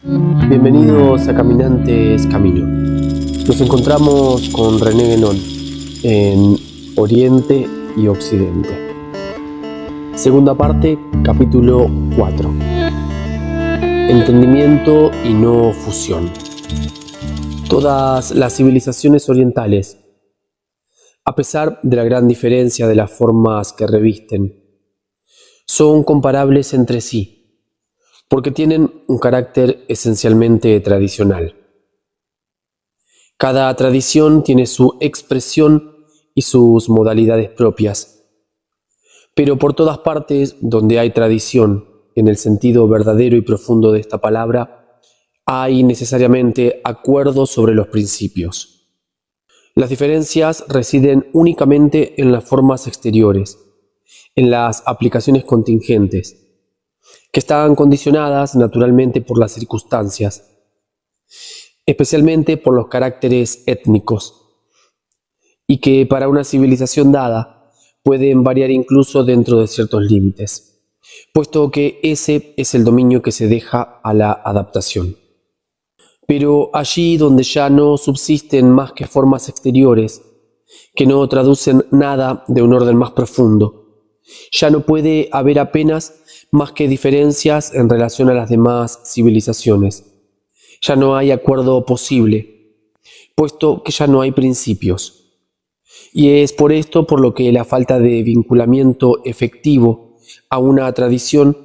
Bienvenidos a Caminantes Camino. Nos encontramos con René Guénon en Oriente y Occidente. Segunda parte, capítulo 4. Entendimiento y no fusión. Todas las civilizaciones orientales, a pesar de la gran diferencia de las formas que revisten, son comparables entre sí, porque tienen un carácter esencialmente tradicional. Cada tradición tiene su expresión y sus modalidades propias, pero por todas partes donde hay tradición, en el sentido verdadero y profundo de esta palabra, hay necesariamente acuerdo sobre los principios. Las diferencias residen únicamente en las formas exteriores, en las aplicaciones contingentes, que están condicionadas naturalmente por las circunstancias, especialmente por los caracteres étnicos, y que para una civilización dada pueden variar incluso dentro de ciertos límites, puesto que ese es el dominio que se deja a la adaptación. Pero allí donde ya no subsisten más que formas exteriores, que no traducen nada de un orden más profundo, ya no puede haber apenas más que diferencias en relación a las demás civilizaciones. Ya no hay acuerdo posible, puesto que ya no hay principios. Y es por esto por lo que la falta de vinculamiento efectivo a una tradición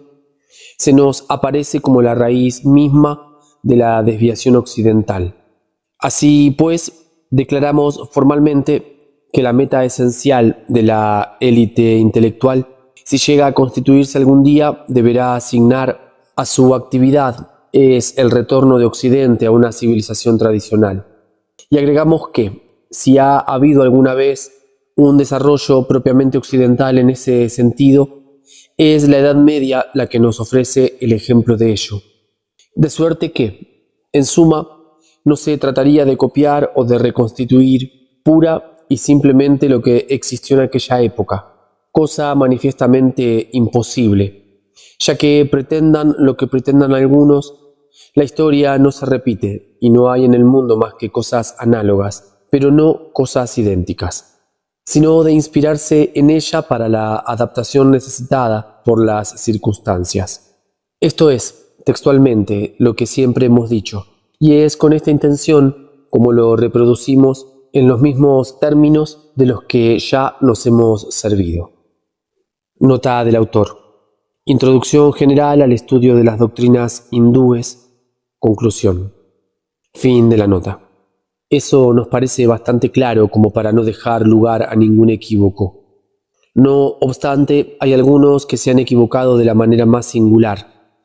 se nos aparece como la raíz misma de la desviación occidental. Así pues, declaramos formalmente que la meta esencial de la élite intelectual, si llega a constituirse algún día, deberá asignar a su actividad es el retorno de Occidente a una civilización tradicional. Y agregamos que, si ha habido alguna vez un desarrollo propiamente occidental en ese sentido, es la Edad Media la que nos ofrece el ejemplo de ello. De suerte que, en suma, no se trataría de copiar o de reconstituir pura y simplemente lo que existió en aquella época, cosa manifiestamente imposible, ya que pretendan lo que pretendan algunos, la historia no se repite y no hay en el mundo más que cosas análogas, pero no cosas idénticas, sino de inspirarse en ella para la adaptación necesitada por las circunstancias. Esto es, textualmente, lo que siempre hemos dicho, y es con esta intención como lo reproducimos en los mismos términos de los que ya nos hemos servido. Nota del autor. Introducción general al estudio de las doctrinas hindúes. Conclusión. Fin de la nota. Eso nos parece bastante claro como para no dejar lugar a ningún equívoco. No obstante, hay algunos que se han equivocado de la manera más singular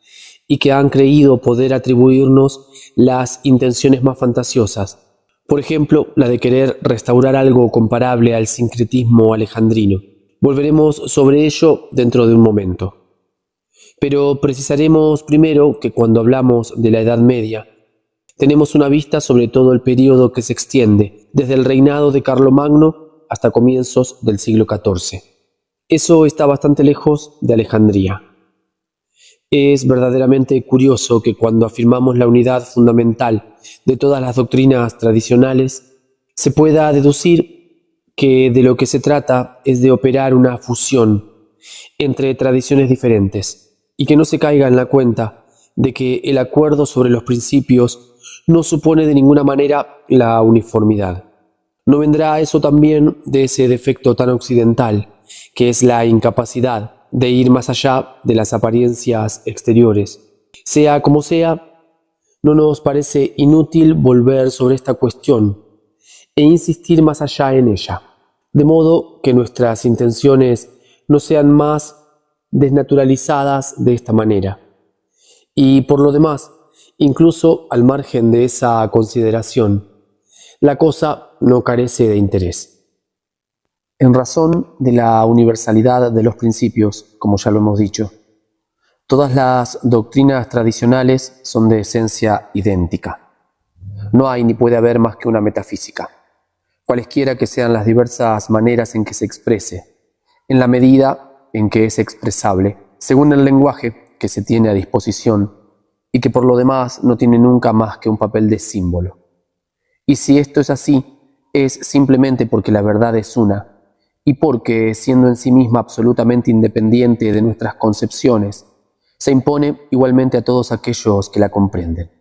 y que han creído poder atribuirnos las intenciones más fantasiosas. Por ejemplo, la de querer restaurar algo comparable al sincretismo alejandrino. Volveremos sobre ello dentro de un momento. Pero precisaremos primero que cuando hablamos de la Edad Media, tenemos una vista sobre todo el período que se extiende desde el reinado de Carlomagno hasta comienzos del siglo XIV. Eso está bastante lejos de Alejandría. Es verdaderamente curioso que cuando afirmamos la unidad fundamental de todas las doctrinas tradicionales, se pueda deducir que de lo que se trata es de operar una fusión entre tradiciones diferentes y que no se caiga en la cuenta de que el acuerdo sobre los principios no supone de ninguna manera la uniformidad. ¿No vendrá eso también de ese defecto tan occidental, que es la incapacidad de ir más allá de las apariencias exteriores? Sea como sea, no nos parece inútil volver sobre esta cuestión e insistir más allá en ella, de modo que nuestras intenciones no sean más desnaturalizadas de esta manera. Y por lo demás, incluso al margen de esa consideración, la cosa no carece de interés. En razón de la universalidad de los principios, como ya lo hemos dicho, todas las doctrinas tradicionales son de esencia idéntica. No hay ni puede haber más que una metafísica, cualesquiera que sean las diversas maneras en que se exprese, en la medida en que es expresable, según el lenguaje que se tiene a disposición y que por lo demás no tiene nunca más que un papel de símbolo. Y si esto es así, es simplemente porque la verdad es una, y porque, siendo en sí misma absolutamente independiente de nuestras concepciones, se impone igualmente a todos aquellos que la comprenden.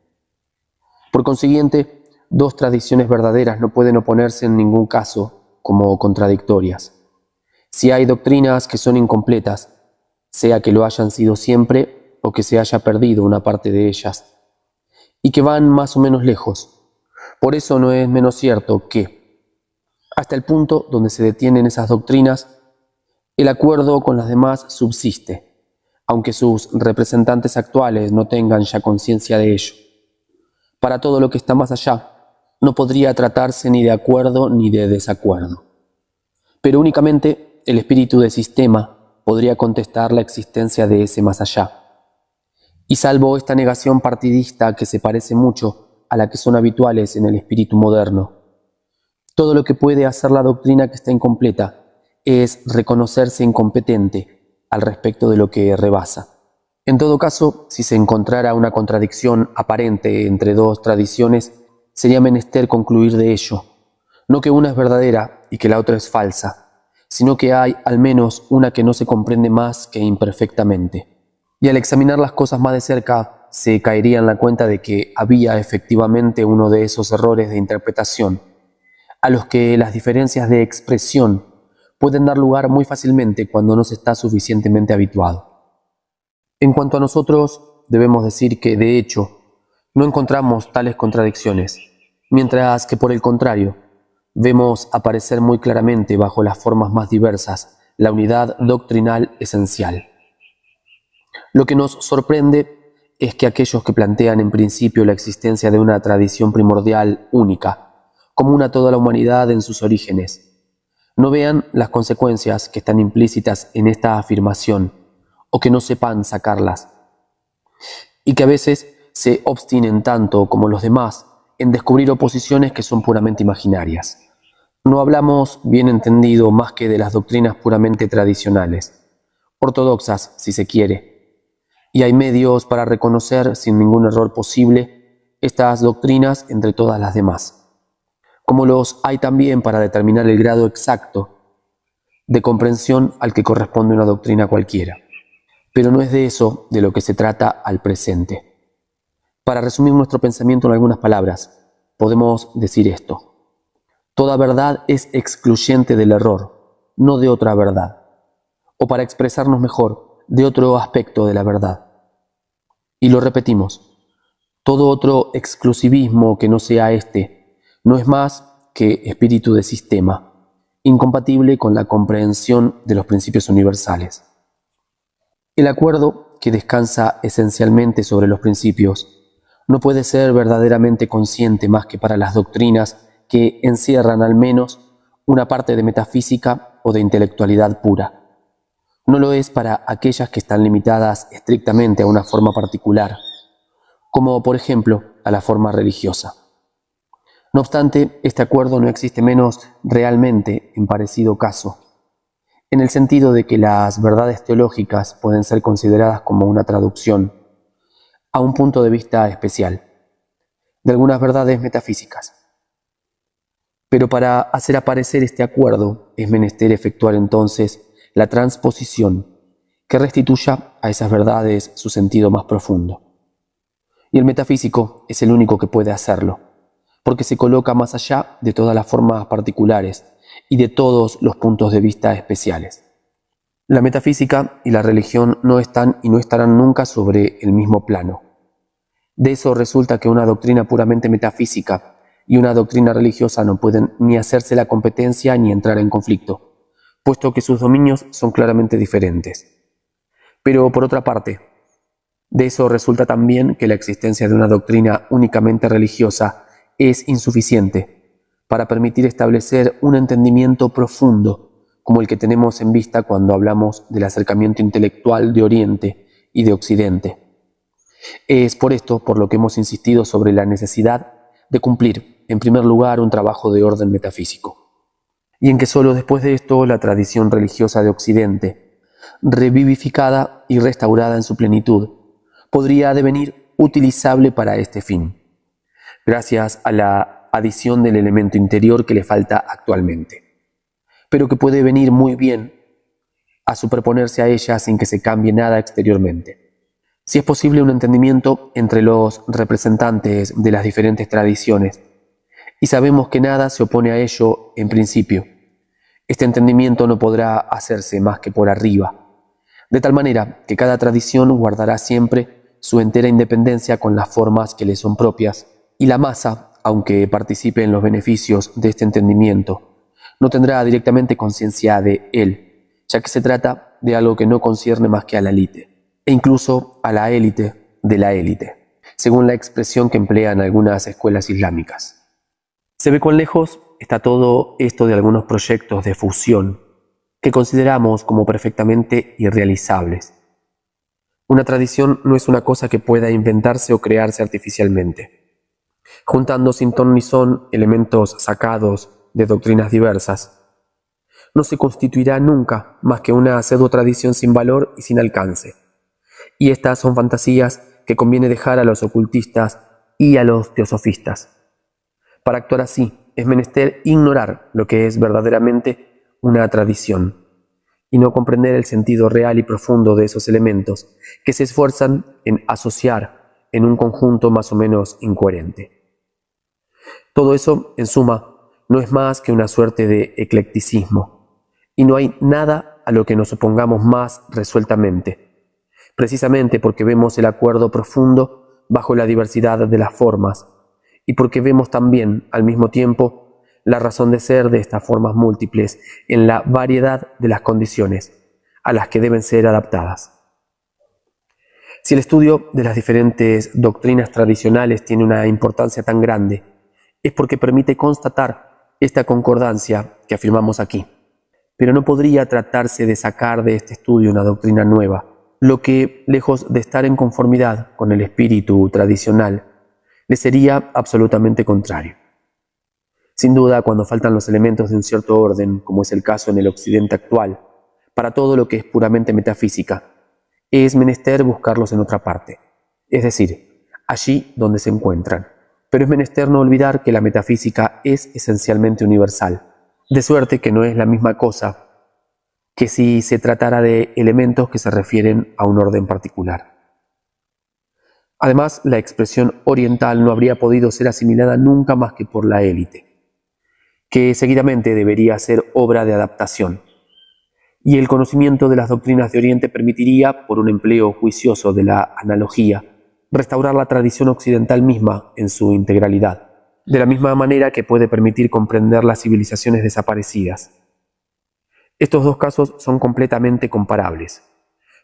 Por consiguiente, dos tradiciones verdaderas no pueden oponerse en ningún caso como contradictorias. Si hay doctrinas que son incompletas, sea que lo hayan sido siempre o que se haya perdido una parte de ellas, y que van más o menos lejos, por eso no es menos cierto que, hasta el punto donde se detienen esas doctrinas, el acuerdo con las demás subsiste, aunque sus representantes actuales no tengan ya conciencia de ello. Para todo lo que está más allá, no podría tratarse ni de acuerdo ni de desacuerdo. Pero únicamente el espíritu de sistema podría contestar la existencia de ese más allá. Y salvo esta negación partidista que se parece mucho a la que son habituales en el espíritu moderno, todo lo que puede hacer la doctrina que está incompleta es reconocerse incompetente al respecto de lo que rebasa. En todo caso, si se encontrara una contradicción aparente entre dos tradiciones, sería menester concluir de ello, no que una es verdadera y que la otra es falsa, sino que hay al menos una que no se comprende más que imperfectamente. Y al examinar las cosas más de cerca, se caería en la cuenta de que había efectivamente uno de esos errores de interpretación, a los que las diferencias de expresión pueden dar lugar muy fácilmente cuando no se está suficientemente habituado. En cuanto a nosotros, debemos decir que, de hecho, no encontramos tales contradicciones, mientras que, por el contrario, vemos aparecer muy claramente bajo las formas más diversas la unidad doctrinal esencial. Lo que nos sorprende es que aquellos que plantean en principio la existencia de una tradición primordial única, común a toda la humanidad en sus orígenes, no vean las consecuencias que están implícitas en esta afirmación o que no sepan sacarlas, y que a veces se obstinen tanto como los demás en descubrir oposiciones que son puramente imaginarias. No hablamos, bien entendido, más que de las doctrinas puramente tradicionales, ortodoxas si se quiere, y hay medios para reconocer sin ningún error posible estas doctrinas entre todas las demás, como los hay también para determinar el grado exacto de comprensión al que corresponde una doctrina cualquiera. Pero no es de eso de lo que se trata al presente. Para resumir nuestro pensamiento en algunas palabras, podemos decir esto: toda verdad es excluyente del error, no de otra verdad, o para expresarnos mejor, de otro aspecto de la verdad. Y lo repetimos: todo otro exclusivismo que no sea este no es más que espíritu de sistema, incompatible con la comprensión de los principios universales. El acuerdo, que descansa esencialmente sobre los principios, no puede ser verdaderamente consciente más que para las doctrinas que encierran al menos una parte de metafísica o de intelectualidad pura. No lo es para aquellas que están limitadas estrictamente a una forma particular, como por ejemplo a la forma religiosa. No obstante, este acuerdo no existe menos realmente en parecido caso, en el sentido de que las verdades teológicas pueden ser consideradas como una traducción, a un punto de vista especial, de algunas verdades metafísicas. Pero para hacer aparecer este acuerdo es menester efectuar entonces la transposición que restituya a esas verdades su sentido más profundo. Y el metafísico es el único que puede hacerlo, porque se coloca más allá de todas las formas particulares y de todos los puntos de vista especiales. La metafísica y la religión no están y no estarán nunca sobre el mismo plano. De eso resulta que una doctrina puramente metafísica y una doctrina religiosa no pueden ni hacerse la competencia ni entrar en conflicto, puesto que sus dominios son claramente diferentes. Pero por otra parte, de eso resulta también que la existencia de una doctrina únicamente religiosa es insuficiente para permitir establecer un entendimiento profundo como el que tenemos en vista cuando hablamos del acercamiento intelectual de Oriente y de Occidente. Es por esto por lo que hemos insistido sobre la necesidad de cumplir, en primer lugar, un trabajo de orden metafísico, y en que solo después de esto la tradición religiosa de Occidente, revivificada y restaurada en su plenitud, podría devenir utilizable para este fin, gracias a la adición del elemento interior que le falta actualmente, pero que puede venir muy bien a superponerse a ella sin que se cambie nada exteriormente. Si es posible un entendimiento entre los representantes de las diferentes tradiciones, y sabemos que nada se opone a ello en principio, este entendimiento no podrá hacerse más que por arriba, de tal manera que cada tradición guardará siempre su entera independencia con las formas que le son propias, y la masa, aunque participe en los beneficios de este entendimiento, no tendrá directamente conciencia de él, ya que se trata de algo que no concierne más que a la élite, e incluso a la élite de la élite, según la expresión que emplean algunas escuelas islámicas. Se ve cuán lejos está todo esto de algunos proyectos de fusión que consideramos como perfectamente irrealizables. Una tradición no es una cosa que pueda inventarse o crearse artificialmente, juntando sin ton ni son elementos sacados de doctrinas diversas. No se constituirá nunca más que una pseudo-tradición sin valor y sin alcance. Y estas son fantasías que conviene dejar a los ocultistas y a los teosofistas. Para actuar así, es menester ignorar lo que es verdaderamente una tradición y no comprender el sentido real y profundo de esos elementos que se esfuerzan en asociar en un conjunto más o menos incoherente. Todo eso, en suma, no es más que una suerte de eclecticismo, y no hay nada a lo que nos opongamos más resueltamente, precisamente porque vemos el acuerdo profundo bajo la diversidad de las formas, y porque vemos también, al mismo tiempo, la razón de ser de estas formas múltiples en la variedad de las condiciones a las que deben ser adaptadas. Si el estudio de las diferentes doctrinas tradicionales tiene una importancia tan grande, es porque permite constatar esta concordancia que afirmamos aquí. Pero no podría tratarse de sacar de este estudio una doctrina nueva, lo que, lejos de estar en conformidad con el espíritu tradicional, le sería absolutamente contrario. Sin duda, cuando faltan los elementos de un cierto orden, como es el caso en el occidente actual, para todo lo que es puramente metafísica, es menester buscarlos en otra parte, es decir, allí donde se encuentran. Pero es menester no olvidar que la metafísica es esencialmente universal, de suerte que no es la misma cosa que si se tratara de elementos que se refieren a un orden particular. Además, la expresión oriental no habría podido ser asimilada nunca más que por la élite, que seguidamente debería ser obra de adaptación, y el conocimiento de las doctrinas de Oriente permitiría, por un empleo juicioso de la analogía, restaurar la tradición occidental misma en su integralidad, de la misma manera que puede permitir comprender las civilizaciones desaparecidas. Estos dos casos son completamente comparables,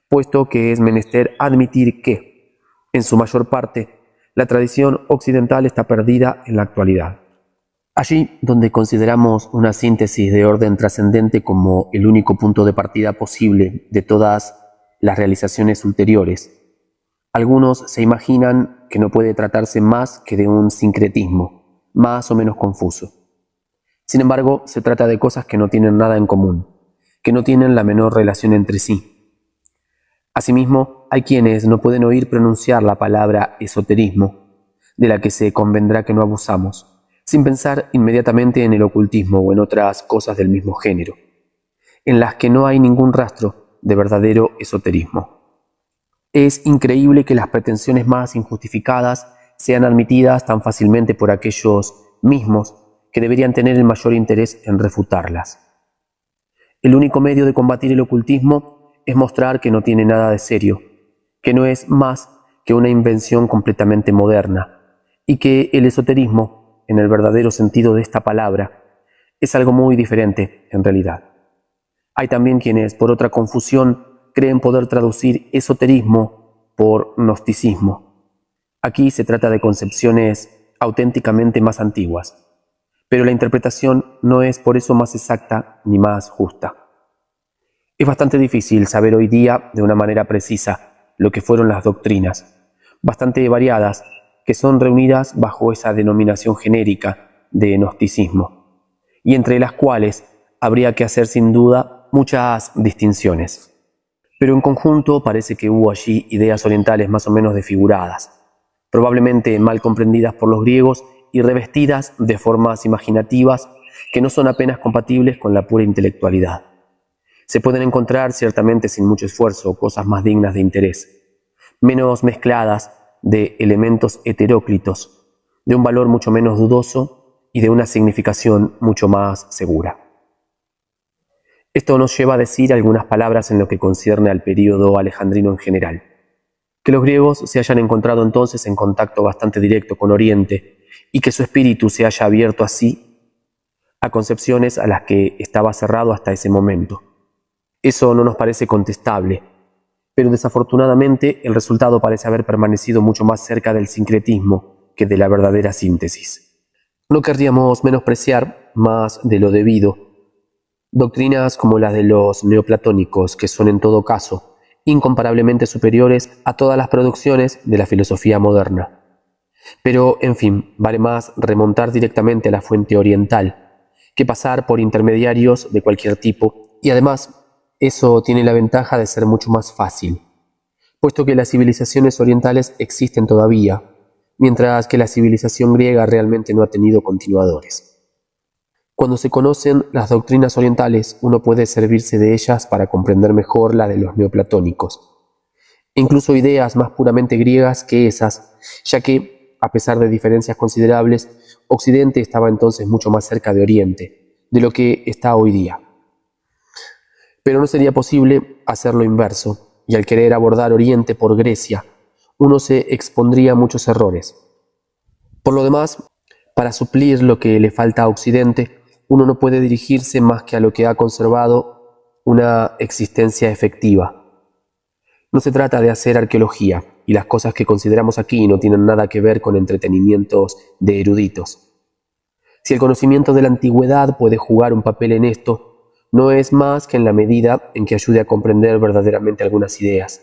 puesto que es menester admitir que, en su mayor parte, la tradición occidental está perdida en la actualidad. Allí donde consideramos una síntesis de orden trascendente como el único punto de partida posible de todas las realizaciones ulteriores, algunos se imaginan que no puede tratarse más que de un sincretismo, más o menos confuso. Sin embargo, se trata de cosas que no tienen nada en común, que no tienen la menor relación entre sí. Asimismo, hay quienes no pueden oír pronunciar la palabra esoterismo, de la que se convendrá que no abusamos, sin pensar inmediatamente en el ocultismo o en otras cosas del mismo género, en las que no hay ningún rastro de verdadero esoterismo. Es increíble que las pretensiones más injustificadas sean admitidas tan fácilmente por aquellos mismos que deberían tener el mayor interés en refutarlas. El único medio de combatir el ocultismo es mostrar que no tiene nada de serio, que no es más que una invención completamente moderna, y que el esoterismo, en el verdadero sentido de esta palabra, es algo muy diferente en realidad. Hay también quienes, por otra confusión, creen poder traducir esoterismo por gnosticismo. Aquí se trata de concepciones auténticamente más antiguas, pero la interpretación no es por eso más exacta ni más justa. Es bastante difícil saber hoy día de una manera precisa lo que fueron las doctrinas, bastante variadas, que son reunidas bajo esa denominación genérica de gnosticismo, y entre las cuales habría que hacer sin duda muchas distinciones. Pero en conjunto parece que hubo allí ideas orientales más o menos desfiguradas, probablemente mal comprendidas por los griegos y revestidas de formas imaginativas que no son apenas compatibles con la pura intelectualidad. Se pueden encontrar ciertamente sin mucho esfuerzo cosas más dignas de interés, menos mezcladas de elementos heteróclitos, de un valor mucho menos dudoso y de una significación mucho más segura. Esto nos lleva a decir algunas palabras en lo que concierne al período alejandrino en general. Que los griegos se hayan encontrado entonces en contacto bastante directo con Oriente y que su espíritu se haya abierto así a concepciones a las que estaba cerrado hasta ese momento. Eso no nos parece contestable, pero desafortunadamente el resultado parece haber permanecido mucho más cerca del sincretismo que de la verdadera síntesis. No querríamos menospreciar más de lo debido doctrinas como las de los neoplatónicos, que son en todo caso incomparablemente superiores a todas las producciones de la filosofía moderna. Pero, en fin, vale más remontar directamente a la fuente oriental que pasar por intermediarios de cualquier tipo, y además eso tiene la ventaja de ser mucho más fácil, puesto que las civilizaciones orientales existen todavía, mientras que la civilización griega realmente no ha tenido continuadores. Cuando se conocen las doctrinas orientales, uno puede servirse de ellas para comprender mejor la de los neoplatónicos, e incluso ideas más puramente griegas que esas, ya que, a pesar de diferencias considerables, Occidente estaba entonces mucho más cerca de Oriente, de lo que está hoy día. Pero no sería posible hacer lo inverso, y al querer abordar Oriente por Grecia, uno se expondría a muchos errores. Por lo demás, para suplir lo que le falta a Occidente, uno no puede dirigirse más que a lo que ha conservado una existencia efectiva. No se trata de hacer arqueología, y las cosas que consideramos aquí no tienen nada que ver con entretenimientos de eruditos. Si el conocimiento de la antigüedad puede jugar un papel en esto, no es más que en la medida en que ayude a comprender verdaderamente algunas ideas,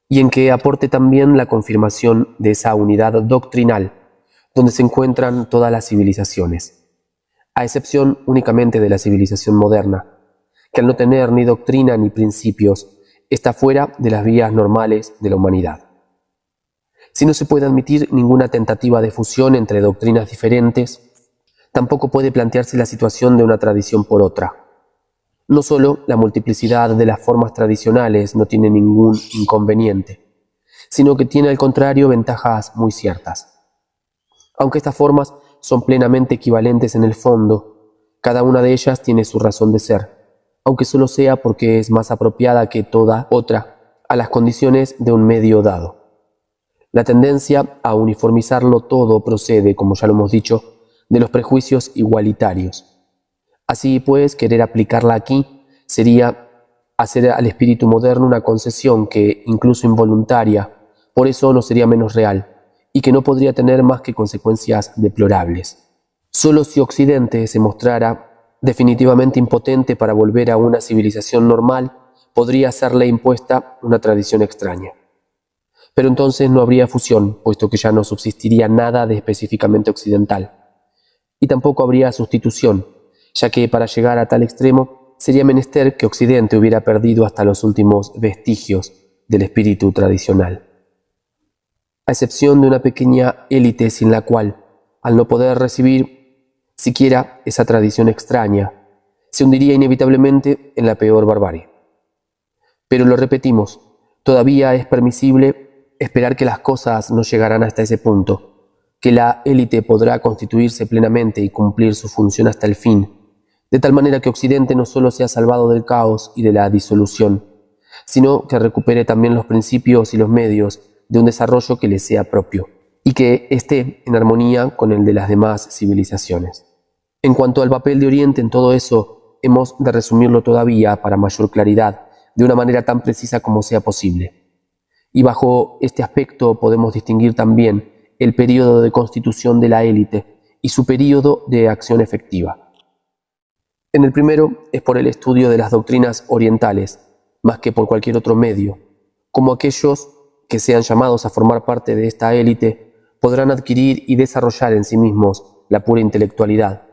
y en que aporte también la confirmación de esa unidad doctrinal donde se encuentran todas las civilizaciones, a excepción únicamente de la civilización moderna, que al no tener ni doctrina ni principios, está fuera de las vías normales de la humanidad. Si no se puede admitir ninguna tentativa de fusión entre doctrinas diferentes, tampoco puede plantearse la situación de una tradición por otra. No solo la multiplicidad de las formas tradicionales no tiene ningún inconveniente, sino que tiene al contrario ventajas muy ciertas. Aunque estas formas son plenamente equivalentes en el fondo, cada una de ellas tiene su razón de ser, aunque solo sea porque es más apropiada que toda otra a las condiciones de un medio dado. La tendencia a uniformizarlo todo procede, como ya lo hemos dicho, de los prejuicios igualitarios. Así pues, querer aplicarla aquí sería hacer al espíritu moderno una concesión que, incluso involuntaria, por eso no sería menos real, y que no podría tener más que consecuencias deplorables. Solo si Occidente se mostrara definitivamente impotente para volver a una civilización normal, podría serle impuesta una tradición extraña. Pero entonces no habría fusión, puesto que ya no subsistiría nada de específicamente occidental. Y tampoco habría sustitución, ya que para llegar a tal extremo sería menester que Occidente hubiera perdido hasta los últimos vestigios del espíritu tradicional. A excepción de una pequeña élite sin la cual, al no poder recibir siquiera esa tradición extraña, se hundiría inevitablemente en la peor barbarie. Pero lo repetimos, todavía es permisible esperar que las cosas no llegarán hasta ese punto, que la élite podrá constituirse plenamente y cumplir su función hasta el fin, de tal manera que Occidente no solo sea salvado del caos y de la disolución, sino que recupere también los principios y los medios de un desarrollo que le sea propio, y que esté en armonía con el de las demás civilizaciones. En cuanto al papel de Oriente en todo eso, hemos de resumirlo todavía para mayor claridad, de una manera tan precisa como sea posible. Y bajo este aspecto podemos distinguir también el período de constitución de la élite y su período de acción efectiva. En el primero es por el estudio de las doctrinas orientales, más que por cualquier otro medio, como aquellos que sean llamados a formar parte de esta élite podrán adquirir y desarrollar en sí mismos la pura intelectualidad,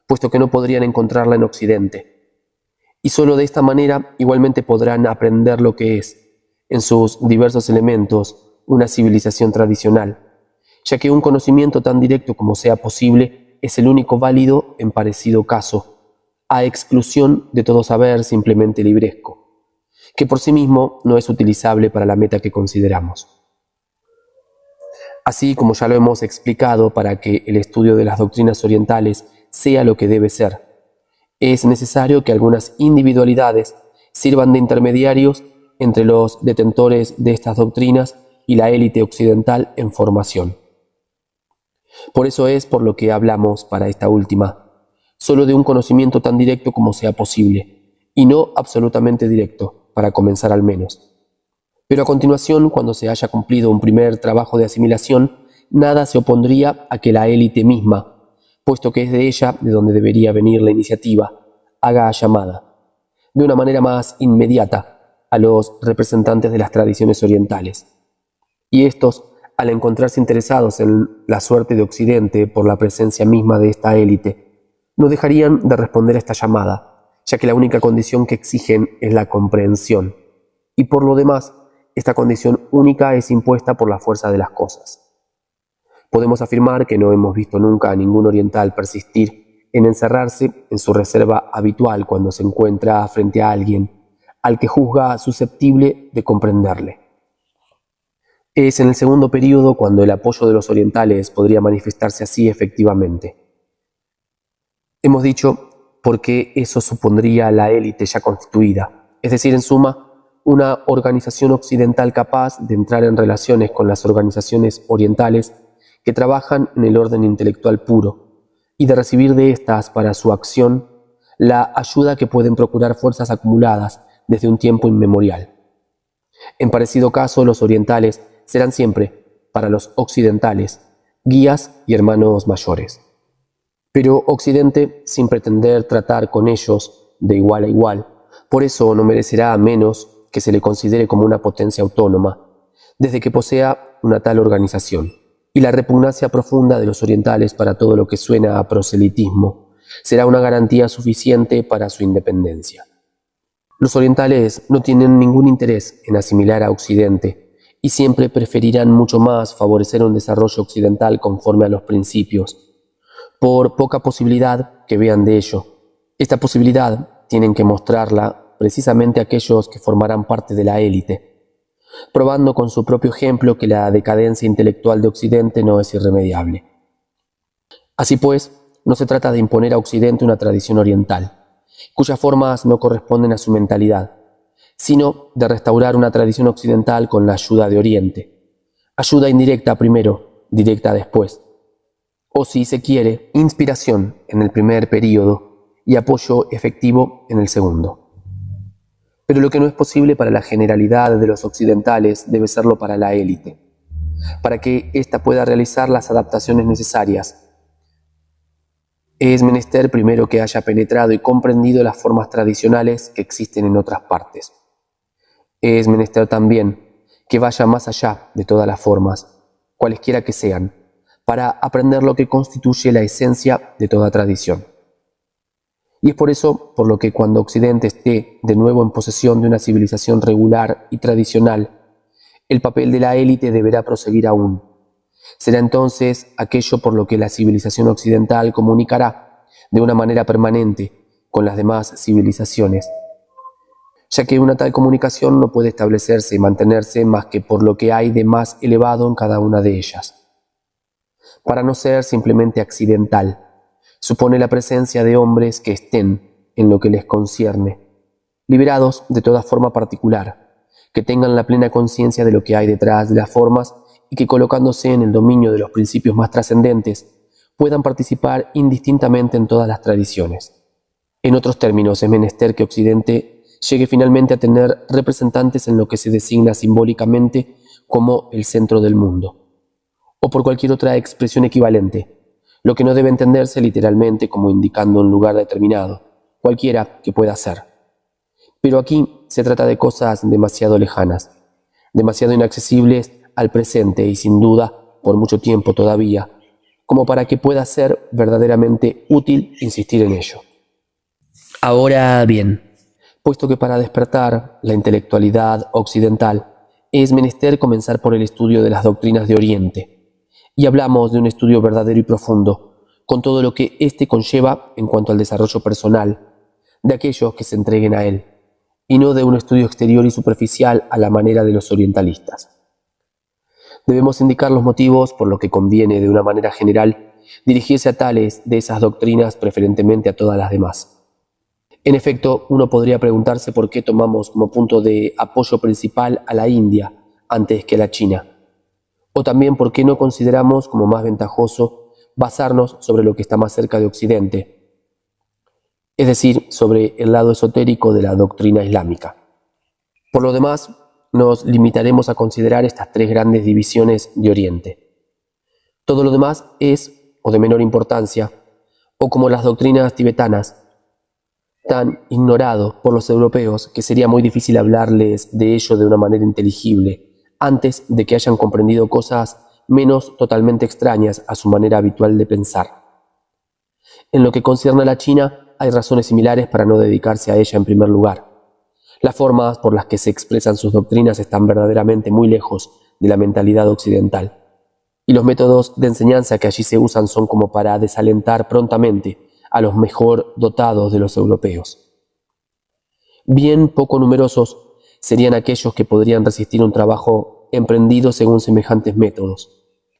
puesto que no podrían encontrarla en Occidente. Y solo de esta manera igualmente podrán aprender lo que es, en sus diversos elementos, una civilización tradicional, ya que un conocimiento tan directo como sea posible es el único válido en parecido caso, a exclusión de todo saber simplemente libresco, que por sí mismo no es utilizable para la meta que consideramos. Así como ya lo hemos explicado, para que el estudio de las doctrinas orientales sea lo que debe ser, es necesario que algunas individualidades sirvan de intermediarios entre los detentores de estas doctrinas y la élite occidental en formación. Por eso es por lo que hablamos para esta última, solo de un conocimiento tan directo como sea posible, y no absolutamente directo, para comenzar al menos. Pero a continuación, cuando se haya cumplido un primer trabajo de asimilación, nada se opondría a que la élite misma, puesto que es de ella de donde debería venir la iniciativa, haga llamada, de una manera más inmediata, a los representantes de las tradiciones orientales. Y estos, al encontrarse interesados en la suerte de Occidente por la presencia misma de esta élite, no dejarían de responder a esta llamada, ya que la única condición que exigen es la comprensión, y por lo demás, esta condición única es impuesta por la fuerza de las cosas. Podemos afirmar que no hemos visto nunca a ningún oriental persistir en encerrarse en su reserva habitual cuando se encuentra frente a alguien al que juzga susceptible de comprenderle. Es en el segundo período cuando el apoyo de los orientales podría manifestarse así efectivamente. Hemos dicho porque eso supondría la élite ya constituida, es decir, en suma, una organización occidental capaz de entrar en relaciones con las organizaciones orientales que trabajan en el orden intelectual puro y de recibir de éstas para su acción la ayuda que pueden procurar fuerzas acumuladas desde un tiempo inmemorial. En parecido caso, los orientales serán siempre, para los occidentales, guías y hermanos mayores. Pero Occidente, sin pretender tratar con ellos de igual a igual, por eso no merecerá menos que se le considere como una potencia autónoma, desde que posea una tal organización, y la repugnancia profunda de los orientales para todo lo que suena a proselitismo será una garantía suficiente para su independencia. Los orientales no tienen ningún interés en asimilar a Occidente, y siempre preferirán mucho más favorecer un desarrollo occidental conforme a los principios, por poca posibilidad que vean de ello. Esta posibilidad tienen que mostrarla precisamente aquellos que formarán parte de la élite, probando con su propio ejemplo que la decadencia intelectual de Occidente no es irremediable. Así pues, no se trata de imponer a Occidente una tradición oriental, cuyas formas no corresponden a su mentalidad, sino de restaurar una tradición occidental con la ayuda de Oriente. Ayuda indirecta primero, directa después. O si se quiere, inspiración en el primer período y apoyo efectivo en el segundo. Pero lo que no es posible para la generalidad de los occidentales debe serlo para la élite, para que ésta pueda realizar las adaptaciones necesarias. Es menester primero que haya penetrado y comprendido las formas tradicionales que existen en otras partes. Es menester también que vaya más allá de todas las formas, cualesquiera que sean, para aprender lo que constituye la esencia de toda tradición. Y es por eso por lo que cuando Occidente esté de nuevo en posesión de una civilización regular y tradicional, el papel de la élite deberá proseguir aún. Será entonces aquello por lo que la civilización occidental comunicará de una manera permanente con las demás civilizaciones, ya que una tal comunicación no puede establecerse y mantenerse más que por lo que hay de más elevado en cada una de ellas. Para no ser simplemente accidental, supone la presencia de hombres que estén en lo que les concierne, liberados de toda forma particular, que tengan la plena conciencia de lo que hay detrás de las formas y que colocándose en el dominio de los principios más trascendentes, puedan participar indistintamente en todas las tradiciones. En otros términos, es menester que Occidente llegue finalmente a tener representantes en lo que se designa simbólicamente como el centro del mundo, o por cualquier otra expresión equivalente, lo que no debe entenderse literalmente como indicando un lugar determinado, cualquiera que pueda ser. Pero aquí se trata de cosas demasiado lejanas, demasiado inaccesibles al presente y sin duda por mucho tiempo todavía, como para que pueda ser verdaderamente útil insistir en ello. Ahora bien, puesto que para despertar la intelectualidad occidental es menester comenzar por el estudio de las doctrinas de Oriente, y hablamos de un estudio verdadero y profundo, con todo lo que éste conlleva en cuanto al desarrollo personal de aquellos que se entreguen a él, y no de un estudio exterior y superficial a la manera de los orientalistas. Debemos indicar los motivos por los que conviene, de una manera general, dirigirse a tales de esas doctrinas preferentemente a todas las demás. En efecto, uno podría preguntarse por qué tomamos como punto de apoyo principal a la India antes que a la China, o también por qué no consideramos como más ventajoso basarnos sobre lo que está más cerca de Occidente, es decir, sobre el lado esotérico de la doctrina islámica. Por lo demás, nos limitaremos a considerar estas tres grandes divisiones de Oriente. Todo lo demás es, o de menor importancia, o como las doctrinas tibetanas, tan ignorado por los europeos que sería muy difícil hablarles de ello de una manera inteligible, antes de que hayan comprendido cosas menos totalmente extrañas a su manera habitual de pensar. En lo que concierne a la China, hay razones similares para no dedicarse a ella en primer lugar. Las formas por las que se expresan sus doctrinas están verdaderamente muy lejos de la mentalidad occidental, y los métodos de enseñanza que allí se usan son como para desalentar prontamente a los mejor dotados de los europeos. Bien poco numerosos serían aquellos que podrían resistir un trabajo emprendido según semejantes métodos.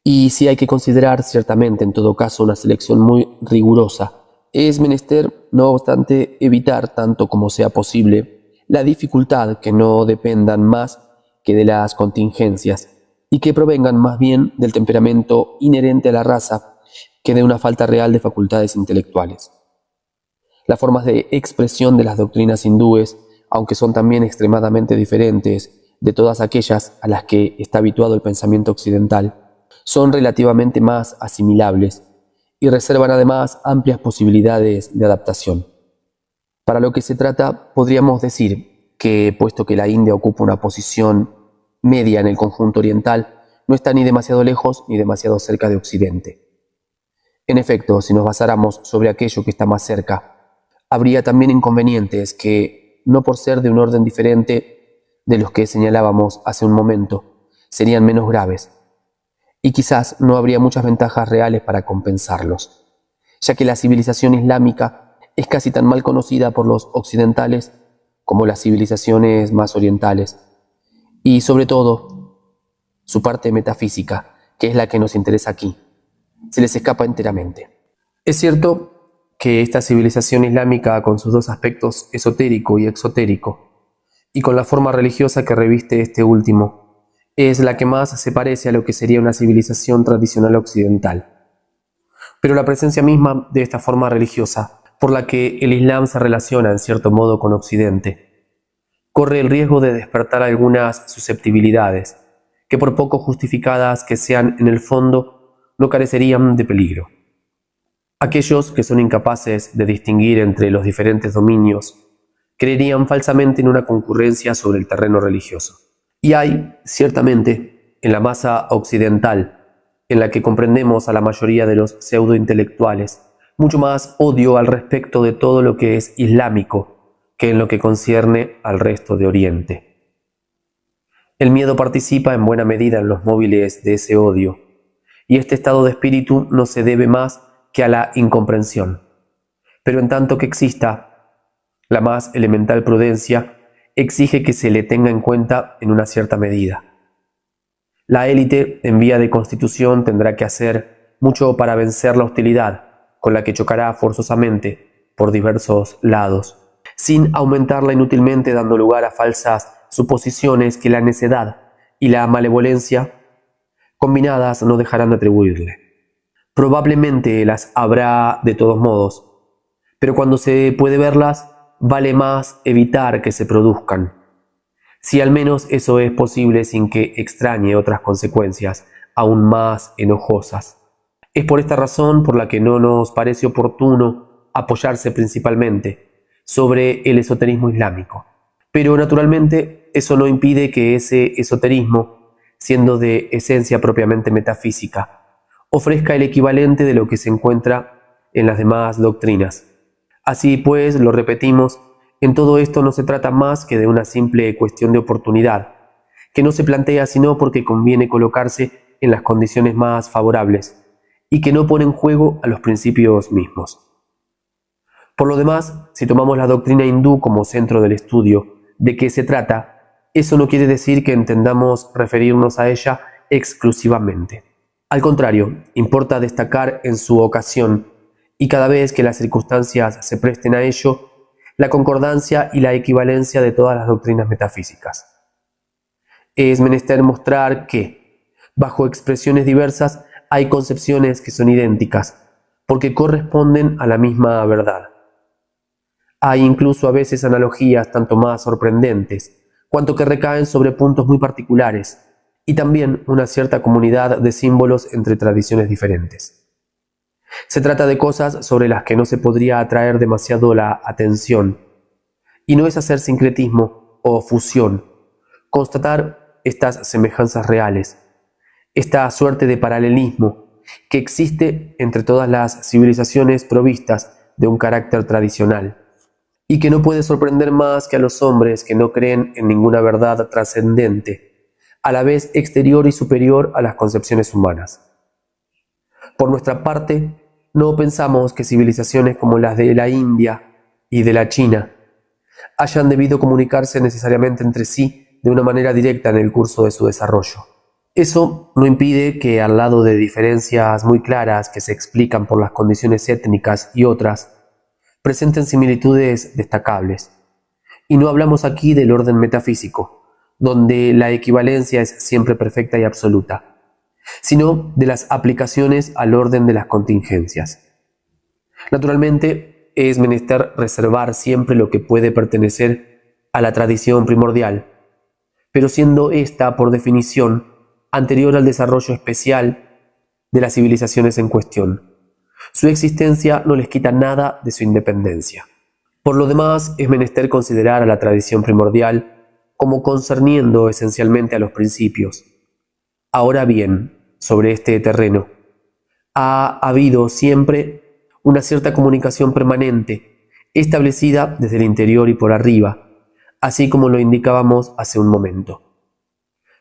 Y si hay que considerar ciertamente en todo caso una selección muy rigurosa, es menester, no obstante, evitar tanto como sea posible la dificultad que no dependan más que de las contingencias y que provengan más bien del temperamento inherente a la raza que de una falta real de facultades intelectuales. Las formas de expresión de las doctrinas hindúes, aunque son también extremadamente diferentes de todas aquellas a las que está habituado el pensamiento occidental, son relativamente más asimilables y reservan además amplias posibilidades de adaptación. Para lo que se trata, podríamos decir que, puesto que la India ocupa una posición media en el conjunto oriental, no está ni demasiado lejos ni demasiado cerca de Occidente. En efecto, si nos basáramos sobre aquello que está más cerca, habría también inconvenientes que, no por ser de un orden diferente de los que señalábamos hace un momento, serían menos graves, y quizás no habría muchas ventajas reales para compensarlos, ya que la civilización islámica es casi tan mal conocida por los occidentales como las civilizaciones más orientales, y sobre todo, su parte metafísica, que es la que nos interesa aquí, se les escapa enteramente. Es cierto que esta civilización islámica, con sus dos aspectos esotérico y exotérico, y con la forma religiosa que reviste este último, es la que más se parece a lo que sería una civilización tradicional occidental. Pero la presencia misma de esta forma religiosa, por la que el Islam se relaciona en cierto modo con Occidente, corre el riesgo de despertar algunas susceptibilidades, que por poco justificadas que sean en el fondo, no carecerían de peligro. Aquellos que son incapaces de distinguir entre los diferentes dominios creerían falsamente en una concurrencia sobre el terreno religioso. Y hay, ciertamente, en la masa occidental, en la que comprendemos a la mayoría de los pseudointelectuales, mucho más odio al respecto de todo lo que es islámico que en lo que concierne al resto de Oriente. El miedo participa en buena medida en los móviles de ese odio, y este estado de espíritu no se debe más que a la incomprensión. Pero en tanto que exista, la más elemental prudencia exige que se le tenga en cuenta en una cierta medida. La élite, en vía de constitución, tendrá que hacer mucho para vencer la hostilidad con la que chocará forzosamente por diversos lados, sin aumentarla inútilmente, dando lugar a falsas suposiciones que la necedad y la malevolencia combinadas no dejarán de atribuirle. Probablemente las habrá de todos modos, pero cuando se puede verlas, vale más evitar que se produzcan, si al menos eso es posible sin que extrañe otras consecuencias aún más enojosas. Es por esta razón por la que no nos parece oportuno apoyarse principalmente sobre el esoterismo islámico. Pero naturalmente eso no impide que ese esoterismo, siendo de esencia propiamente metafísica, ofrezca el equivalente de lo que se encuentra en las demás doctrinas. Así pues, lo repetimos, en todo esto no se trata más que de una simple cuestión de oportunidad, que no se plantea sino porque conviene colocarse en las condiciones más favorables y que no pone en juego a los principios mismos. Por lo demás, si tomamos la doctrina hindú como centro del estudio de qué se trata, eso no quiere decir que entendamos referirnos a ella exclusivamente. Al contrario, importa destacar en su ocasión y cada vez que las circunstancias se presten a ello, la concordancia y la equivalencia de todas las doctrinas metafísicas. Es menester mostrar que, bajo expresiones diversas, hay concepciones que son idénticas, porque corresponden a la misma verdad. Hay incluso a veces analogías tanto más sorprendentes, cuanto que recaen sobre puntos muy particulares, y también una cierta comunidad de símbolos entre tradiciones diferentes. Se trata de cosas sobre las que no se podría atraer demasiado la atención, y no es hacer sincretismo o fusión, constatar estas semejanzas reales, esta suerte de paralelismo que existe entre todas las civilizaciones provistas de un carácter tradicional, y que no puede sorprender más que a los hombres que no creen en ninguna verdad trascendente, a la vez exterior y superior a las concepciones humanas. Por nuestra parte, no pensamos que civilizaciones como las de la India y de la China hayan debido comunicarse necesariamente entre sí de una manera directa en el curso de su desarrollo. Eso no impide que, al lado de diferencias muy claras que se explican por las condiciones étnicas y otras, presenten similitudes destacables. Y no hablamos aquí del orden metafísico, donde la equivalencia es siempre perfecta y absoluta, sino de las aplicaciones al orden de las contingencias. Naturalmente, es menester reservar siempre lo que puede pertenecer a la tradición primordial, pero siendo ésta, por definición, anterior al desarrollo especial de las civilizaciones en cuestión. Su existencia no les quita nada de su independencia. Por lo demás, es menester considerar a la tradición primordial como concerniendo esencialmente a los principios. Ahora bien, sobre este terreno, ha habido siempre una cierta comunicación permanente, establecida desde el interior y por arriba, así como lo indicábamos hace un momento.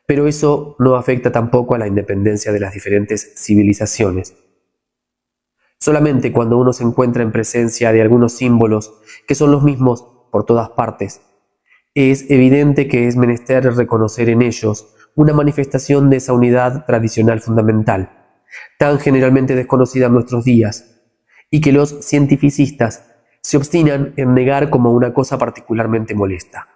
Pero eso no afecta tampoco a la independencia de las diferentes civilizaciones. Solamente cuando uno se encuentra en presencia de algunos símbolos que son los mismos por todas partes, es evidente que es menester reconocer en ellos una manifestación de esa unidad tradicional fundamental, tan generalmente desconocida en nuestros días, y que los cientificistas se obstinan en negar como una cosa particularmente molesta.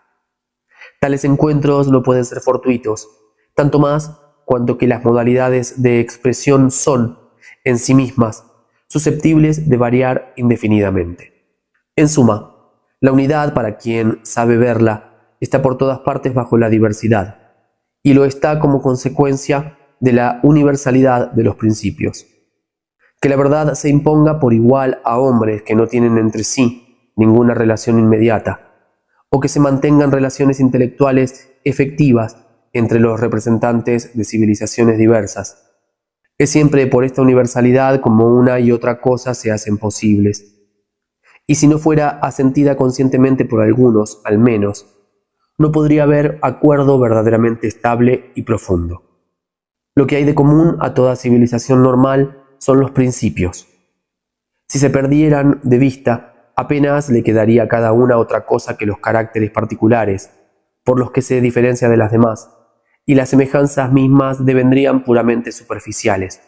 Tales encuentros no pueden ser fortuitos, tanto más cuanto que las modalidades de expresión son, en sí mismas, susceptibles de variar indefinidamente. En suma, la unidad, para quien sabe verla, está por todas partes bajo la diversidad, y lo está como consecuencia de la universalidad de los principios. Que la verdad se imponga por igual a hombres que no tienen entre sí ninguna relación inmediata, o que se mantengan relaciones intelectuales efectivas entre los representantes de civilizaciones diversas. Es siempre por esta universalidad como una y otra cosa se hacen posibles. Y si no fuera asentida conscientemente por algunos, al menos, no podría haber acuerdo verdaderamente estable y profundo. Lo que hay de común a toda civilización normal son los principios. Si se perdieran de vista, apenas le quedaría a cada una otra cosa que los caracteres particulares, por los que se diferencia de las demás, y las semejanzas mismas devendrían puramente superficiales,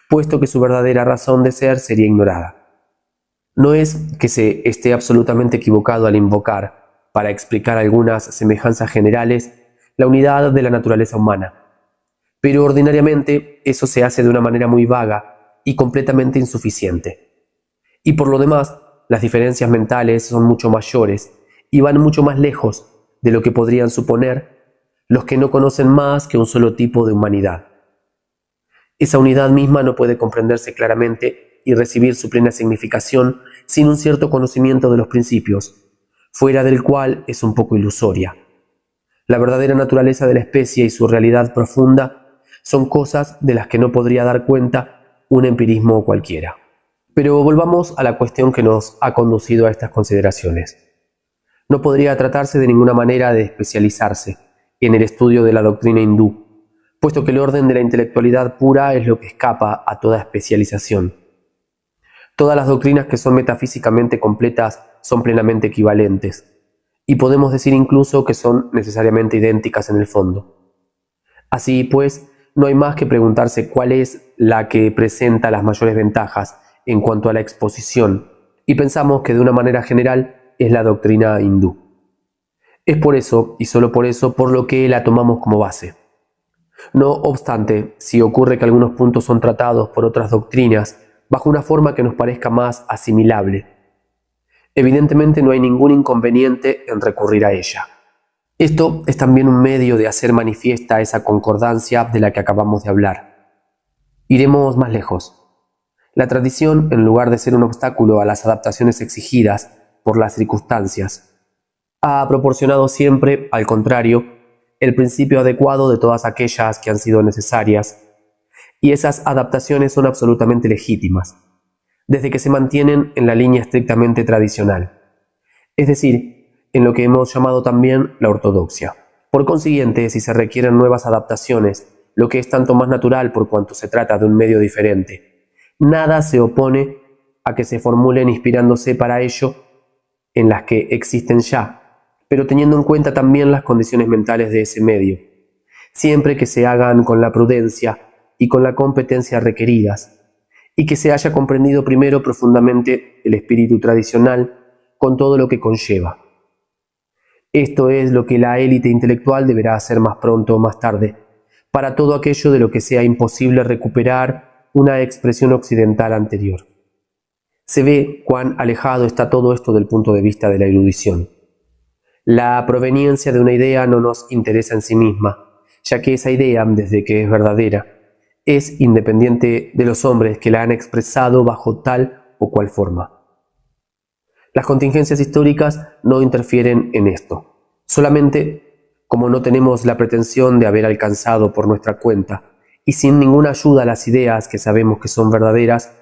puesto que su verdadera razón de ser sería ignorada. No es que se esté absolutamente equivocado al invocar, para explicar algunas semejanzas generales, la unidad de la naturaleza humana, pero ordinariamente eso se hace de una manera muy vaga y completamente insuficiente. Y por lo demás, las diferencias mentales son mucho mayores y van mucho más lejos de lo que podrían suponer los que no conocen más que un solo tipo de humanidad. Esa unidad misma no puede comprenderse claramente y recibir su plena significación sin un cierto conocimiento de los principios, fuera del cual es un poco ilusoria. La verdadera naturaleza de la especie y su realidad profunda son cosas de las que no podría dar cuenta un empirismo cualquiera. Pero volvamos a la cuestión que nos ha conducido a estas consideraciones. No podría tratarse de ninguna manera de especializarse en el estudio de la doctrina hindú, puesto que el orden de la intelectualidad pura es lo que escapa a toda especialización. Todas las doctrinas que son metafísicamente completas son plenamente equivalentes, y podemos decir incluso que son necesariamente idénticas en el fondo. Así pues, no hay más que preguntarse cuál es la que presenta las mayores ventajas en cuanto a la exposición, y pensamos que de una manera general es la doctrina hindú. Es por eso, y solo por eso, por lo que la tomamos como base. No obstante, si ocurre que algunos puntos son tratados por otras doctrinas bajo una forma que nos parezca más asimilable, evidentemente no hay ningún inconveniente en recurrir a ella. Esto es también un medio de hacer manifiesta esa concordancia de la que acabamos de hablar. Iremos más lejos. La tradición, en lugar de ser un obstáculo a las adaptaciones exigidas por las circunstancias, ha proporcionado siempre, al contrario, el principio adecuado de todas aquellas que han sido necesarias, y esas adaptaciones son absolutamente legítimas, desde que se mantienen en la línea estrictamente tradicional, es decir, en lo que hemos llamado también la ortodoxia. Por consiguiente, si se requieren nuevas adaptaciones, lo que es tanto más natural por cuanto se trata de un medio diferente, nada se opone a que se formulen inspirándose para ello en las que existen ya, pero teniendo en cuenta también las condiciones mentales de ese medio, siempre que se hagan con la prudencia y con la competencia requeridas, y que se haya comprendido primero profundamente el espíritu tradicional con todo lo que conlleva. Esto es lo que la élite intelectual deberá hacer más pronto o más tarde, para todo aquello de lo que sea imposible recuperar una expresión occidental anterior. Se ve cuán alejado está todo esto del punto de vista de la erudición. La proveniencia de una idea no nos interesa en sí misma, ya que esa idea, desde que es verdadera, es independiente de los hombres que la han expresado bajo tal o cual forma. Las contingencias históricas no interfieren en esto. Solamente, como no tenemos la pretensión de haber alcanzado por nuestra cuenta, y sin ninguna ayuda a las ideas que sabemos que son verdaderas,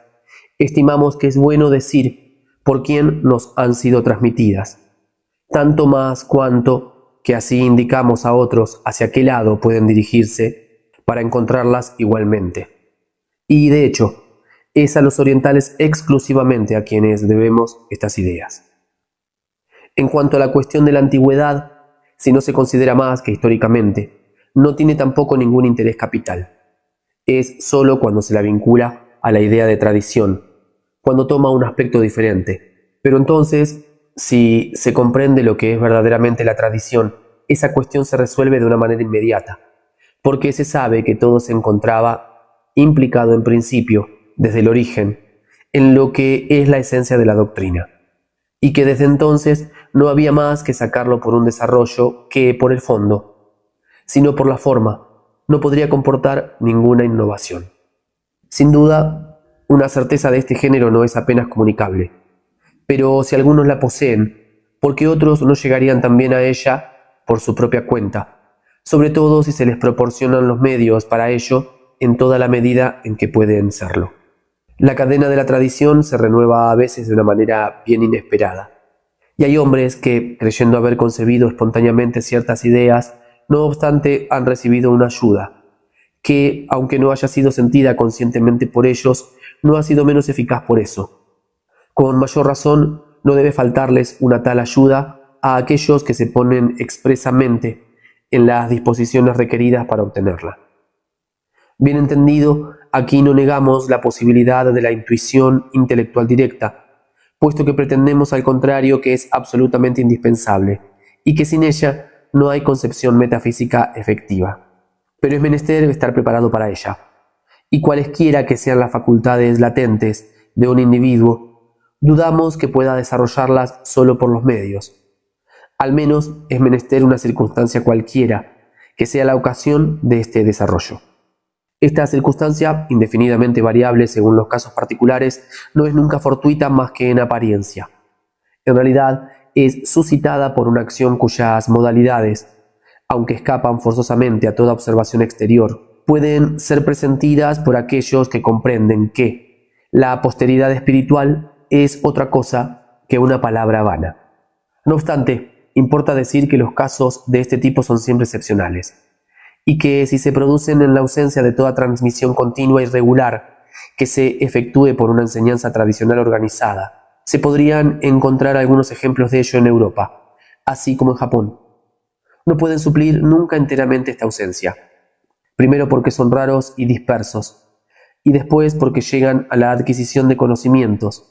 estimamos que es bueno decir por quién nos han sido transmitidas, tanto más cuanto que así indicamos a otros hacia qué lado pueden dirigirse para encontrarlas igualmente. Y de hecho, es a los orientales exclusivamente a quienes debemos estas ideas. En cuanto a la cuestión de la antigüedad, si no se considera más que históricamente, no tiene tampoco ningún interés capital. Es sólo cuando se la vincula a la idea de tradición, cuando toma un aspecto diferente. Pero entonces, si se comprende lo que es verdaderamente la tradición, esa cuestión se resuelve de una manera inmediata, porque se sabe que todo se encontraba implicado en principio, desde el origen, en lo que es la esencia de la doctrina, y que desde entonces no había más que sacarlo por un desarrollo que por el fondo, sino por la forma, no podría comportar ninguna innovación. Sin duda, una certeza de este género no es apenas comunicable, pero si algunos la poseen, ¿por qué otros no llegarían también a ella por su propia cuenta? Sobre todo si se les proporcionan los medios para ello en toda la medida en que pueden serlo. La cadena de la tradición se renueva a veces de una manera bien inesperada, y hay hombres que, creyendo haber concebido espontáneamente ciertas ideas, no obstante han recibido una ayuda, que, aunque no haya sido sentida conscientemente por ellos, no ha sido menos eficaz por eso. Con mayor razón, no debe faltarles una tal ayuda a aquellos que se ponen expresamente en las disposiciones requeridas para obtenerla. Bien entendido, aquí no negamos la posibilidad de la intuición intelectual directa, puesto que pretendemos al contrario que es absolutamente indispensable, y que sin ella no hay concepción metafísica efectiva. Pero es menester estar preparado para ella, y cualesquiera que sean las facultades latentes de un individuo, dudamos que pueda desarrollarlas solo por los medios. Al menos es menester una circunstancia cualquiera que sea la ocasión de este desarrollo. Esta circunstancia, indefinidamente variable según los casos particulares, no es nunca fortuita más que en apariencia. En realidad, es suscitada por una acción cuyas modalidades, aunque escapan forzosamente a toda observación exterior, pueden ser presentidas por aquellos que comprenden que la posteridad espiritual es otra cosa que una palabra vana. No obstante, importa decir que los casos de este tipo son siempre excepcionales, y que si se producen en la ausencia de toda transmisión continua y regular que se efectúe por una enseñanza tradicional organizada, se podrían encontrar algunos ejemplos de ello en Europa, así como en Japón. No pueden suplir nunca enteramente esta ausencia, primero porque son raros y dispersos, y después porque llegan a la adquisición de conocimientos,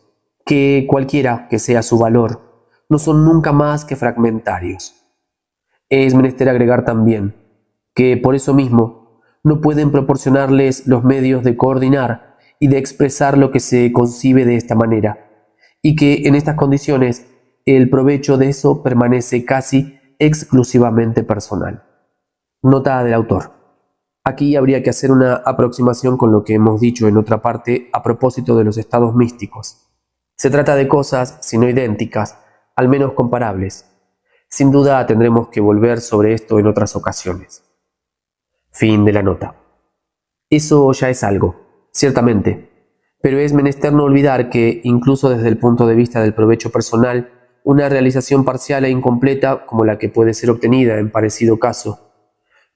que cualquiera que sea su valor, no son nunca más que fragmentarios. Es menester agregar también que por eso mismo no pueden proporcionarles los medios de coordinar y de expresar lo que se concibe de esta manera, y que en estas condiciones el provecho de eso permanece casi exclusivamente personal. Nota del autor. Aquí habría que hacer una aproximación con lo que hemos dicho en otra parte a propósito de los estados místicos. Se trata de cosas, si no idénticas, al menos comparables. Sin duda tendremos que volver sobre esto en otras ocasiones. Fin de la nota. Eso ya es algo, ciertamente, pero es menester no olvidar que, incluso desde el punto de vista del provecho personal, una realización parcial e incompleta como la que puede ser obtenida en parecido caso,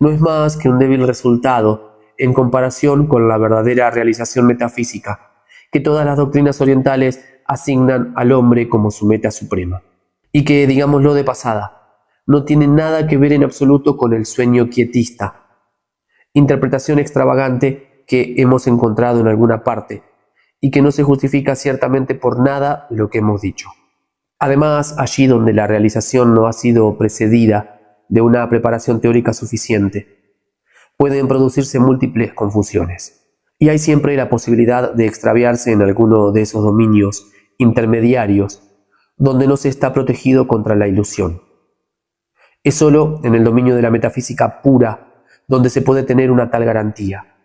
no es más que un débil resultado en comparación con la verdadera realización metafísica que todas las doctrinas orientales asignan al hombre como su meta suprema, y que, digámoslo de pasada, no tiene nada que ver en absoluto con el sueño quietista, interpretación extravagante que hemos encontrado en alguna parte y que no se justifica ciertamente por nada de lo que hemos dicho. Además, allí donde la realización no ha sido precedida de una preparación teórica suficiente, pueden producirse múltiples confusiones, y hay siempre la posibilidad de extraviarse en alguno de esos dominios intermediarios donde no se está protegido contra la ilusión. Es sólo en el dominio de la metafísica pura donde se puede tener una tal garantía,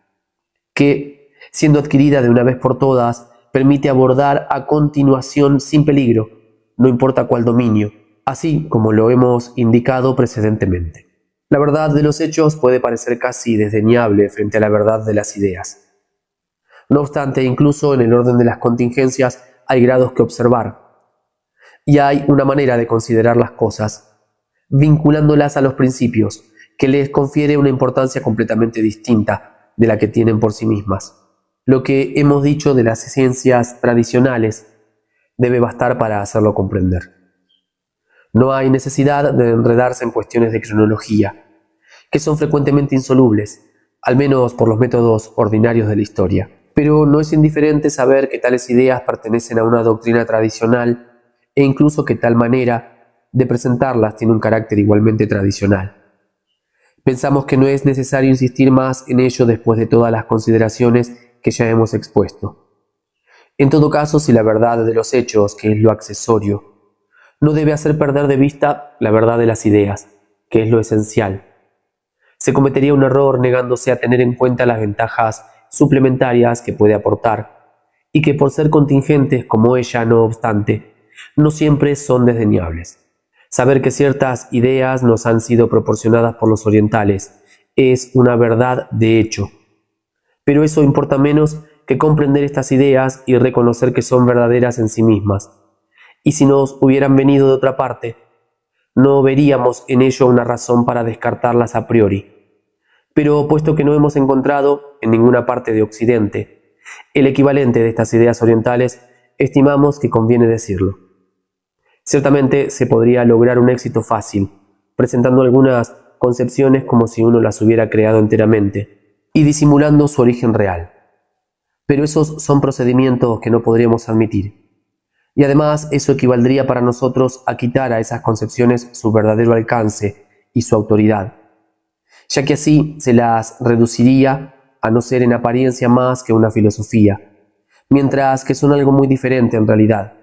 que, siendo adquirida de una vez por todas, permite abordar a continuación sin peligro, no importa cuál dominio, así como lo hemos indicado precedentemente. La verdad de los hechos puede parecer casi desdeñable frente a la verdad de las ideas. No obstante, incluso en el orden de las contingencias hay grados que observar, y hay una manera de considerar las cosas, vinculándolas a los principios, que les confiere una importancia completamente distinta de la que tienen por sí mismas. Lo que hemos dicho de las ciencias tradicionales debe bastar para hacerlo comprender. No hay necesidad de enredarse en cuestiones de cronología, que son frecuentemente insolubles, al menos por los métodos ordinarios de la historia. Pero no es indiferente saber que tales ideas pertenecen a una doctrina tradicional e incluso que tal manera de presentarlas tiene un carácter igualmente tradicional. Pensamos que no es necesario insistir más en ello después de todas las consideraciones que ya hemos expuesto. En todo caso, si la verdad de los hechos, que es lo accesorio, no debe hacer perder de vista la verdad de las ideas, que es lo esencial, se cometería un error negándose a tener en cuenta las ventajas suplementarias que puede aportar, y que por ser contingentes como ella, no obstante, no siempre son desdeñables. Saber que ciertas ideas nos han sido proporcionadas por los orientales es una verdad de hecho, pero eso importa menos que comprender estas ideas y reconocer que son verdaderas en sí mismas. Y si nos hubieran venido de otra parte, no veríamos en ello una razón para descartarlas a priori. Pero puesto que no hemos encontrado en ninguna parte de Occidente el equivalente de estas ideas orientales, estimamos que conviene decirlo. Ciertamente se podría lograr un éxito fácil, presentando algunas concepciones como si uno las hubiera creado enteramente, y disimulando su origen real. Pero esos son procedimientos que no podríamos admitir. Y además eso equivaldría para nosotros a quitar a esas concepciones su verdadero alcance y su autoridad, ya que así se las reduciría a no ser en apariencia más que una filosofía, mientras que son algo muy diferente en realidad.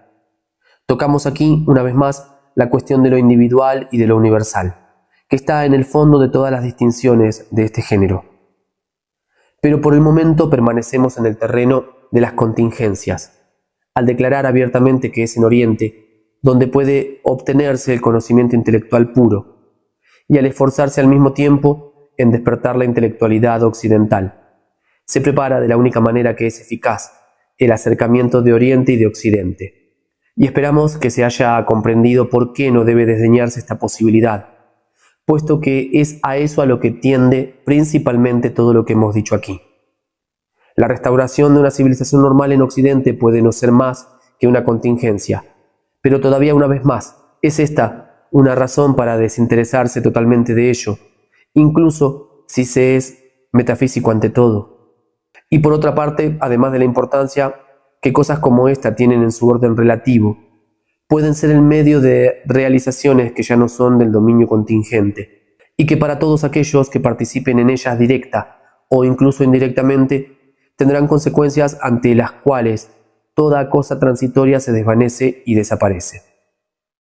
Tocamos aquí, una vez más, la cuestión de lo individual y de lo universal, que está en el fondo de todas las distinciones de este género. Pero por el momento permanecemos en el terreno de las contingencias, al declarar abiertamente que es en Oriente donde puede obtenerse el conocimiento intelectual puro, y al esforzarse al mismo tiempo en despertar la intelectualidad occidental. Se prepara de la única manera que es eficaz el acercamiento de Oriente y de Occidente, y esperamos que se haya comprendido por qué no debe desdeñarse esta posibilidad, puesto que es a eso a lo que tiende principalmente todo lo que hemos dicho aquí. La restauración de una civilización normal en Occidente puede no ser más que una contingencia, pero todavía una vez más, es esta una razón para desinteresarse totalmente de ello, incluso si se es metafísico ante todo. Y por otra parte, además de la importancia que cosas como esta tienen en su orden relativo, pueden ser el medio de realizaciones que ya no son del dominio contingente, y que para todos aquellos que participen en ellas directa o incluso indirectamente, tendrán consecuencias ante las cuales toda cosa transitoria se desvanece y desaparece.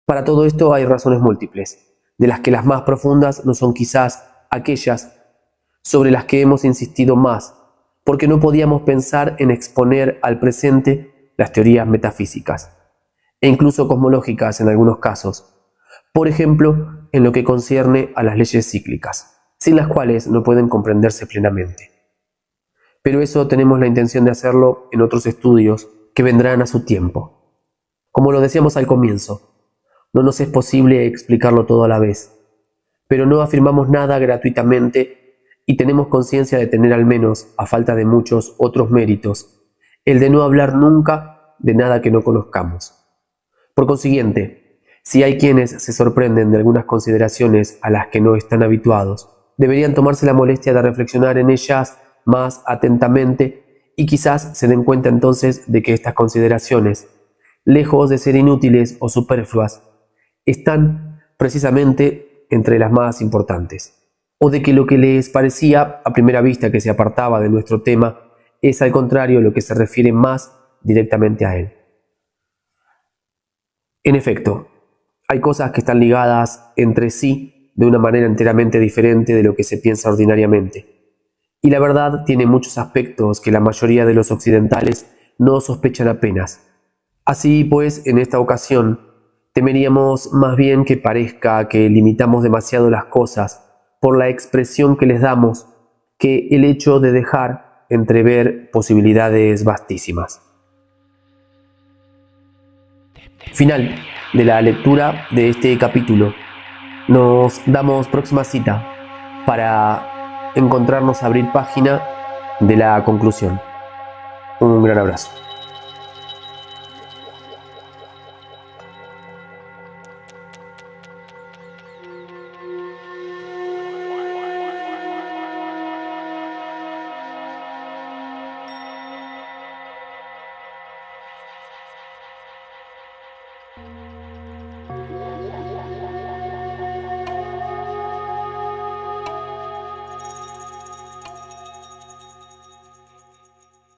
Para todo esto hay razones múltiples, de las que las más profundas no son quizás aquellas sobre las que hemos insistido más, porque no podíamos pensar en exponer al presente las teorías metafísicas, e incluso cosmológicas en algunos casos, por ejemplo, en lo que concierne a las leyes cíclicas, sin las cuales no pueden comprenderse plenamente. Pero eso tenemos la intención de hacerlo en otros estudios que vendrán a su tiempo. Como lo decíamos al comienzo, no nos es posible explicarlo todo a la vez, pero no afirmamos nada gratuitamente y tenemos conciencia de tener al menos, a falta de muchos otros méritos, el de no hablar nunca de nada que no conozcamos. Por consiguiente, si hay quienes se sorprenden de algunas consideraciones a las que no están habituados, deberían tomarse la molestia de reflexionar en ellas más atentamente y quizás se den cuenta entonces de que estas consideraciones, lejos de ser inútiles o superfluas, están precisamente entre las más importantes, o de que lo que les parecía a primera vista que se apartaba de nuestro tema es al contrario lo que se refiere más directamente a él. En efecto, hay cosas que están ligadas entre sí de una manera enteramente diferente de lo que se piensa ordinariamente, y la verdad tiene muchos aspectos que la mayoría de los occidentales no sospechan apenas. Así pues, en esta ocasión, temeríamos más bien que parezca que limitamos demasiado las cosas por la expresión que les damos que el hecho de dejar entrever posibilidades vastísimas. Final de la lectura de este capítulo. Nos damos próxima cita para encontrarnos a abrir página de la conclusión. Un gran abrazo.